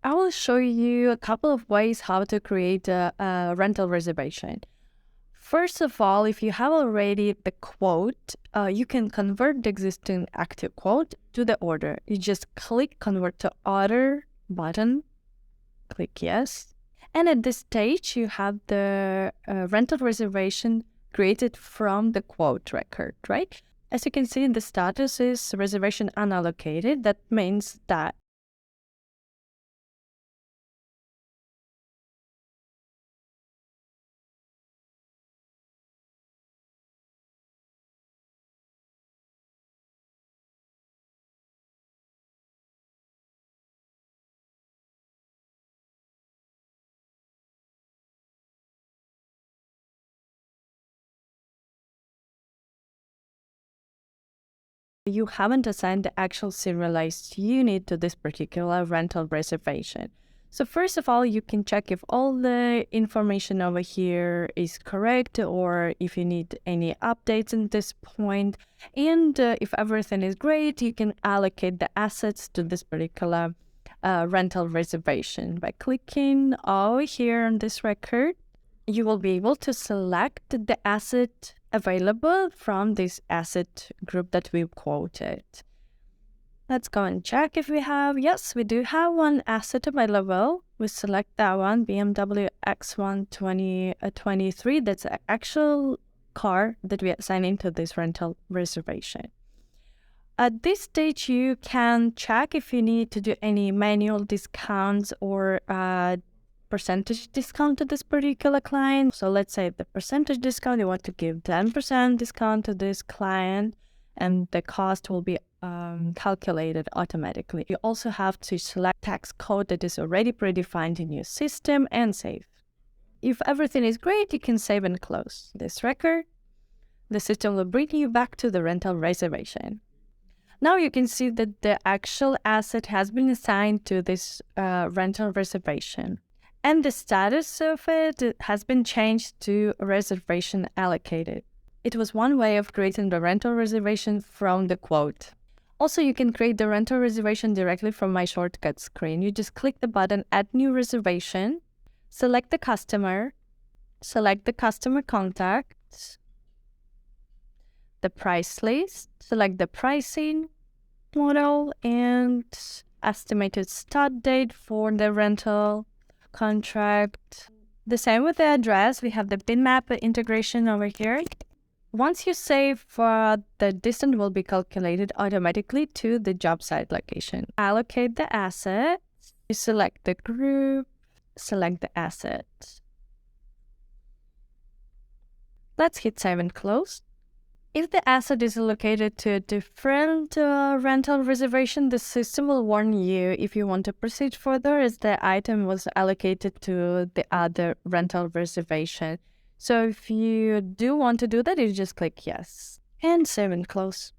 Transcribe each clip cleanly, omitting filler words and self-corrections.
I will show you a couple of ways how to create a rental reservation. First of all, if you have already the quote, you can convert the existing active quote to the order. You just click Convert to Order button, click Yes. And at this stage, you have the rental reservation created from the quote record, right? As you can see, the status is reservation unallocated. That means that you haven't assigned the actual serialized unit to this particular rental reservation. So first of all, you can check if all the information over here is correct or if you need any updates at this point. And if everything is great, you can allocate the assets to this particular rental reservation by clicking over here on this record. You will be able to select the asset available from this asset group that we quoted. Let's go and check if we have. Yes, we do have one asset available. We select that one, BMW X1 2023. That's an actual car that we are assigning to this rental reservation. At this stage, you can check if you need to do any manual discounts or percentage discount to this particular client. So let's say the percentage discount, you want to give 10% discount to this client, and the cost will be calculated automatically. You also have to select tax code that is already predefined in your system and save. If everything is great, you can save and close this record. The system will bring you back to the rental reservation. Now you can see that the actual asset has been assigned to this rental reservation, and the status of it has been changed to reservation allocated. It was one way of creating the rental reservation from the quote. Also, you can create the rental reservation directly from my shortcut screen. You just click the button Add New Reservation, select the customer contact, the price list, select the pricing, model, and estimated start date for the rental contract. The same with the address. We have the bin map integration over here. Once you save, the distance will be calculated automatically to the job site location. Allocate the asset. You select the group, select the asset. Let's hit Save and Close. If the asset is allocated to a different rental reservation, the system will warn you if you want to proceed further, as the item was allocated to the other rental reservation. So if you do want to do that, you just click Yes and Save and Close.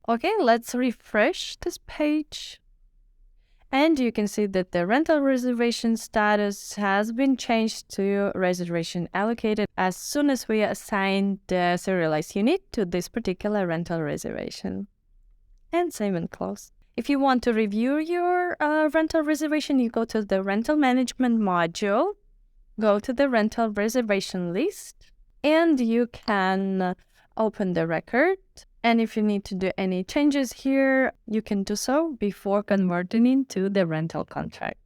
Okay, let's refresh this page. And you can see that the rental reservation status has been changed to reservation allocated as soon as we assign the serialized unit to this particular rental reservation. And Save and Close. If you want to review your rental reservation, you go to the rental management module, go to the rental reservation list, and you can open the record. And if you need to do any changes here, you can do so before converting into the rental contract.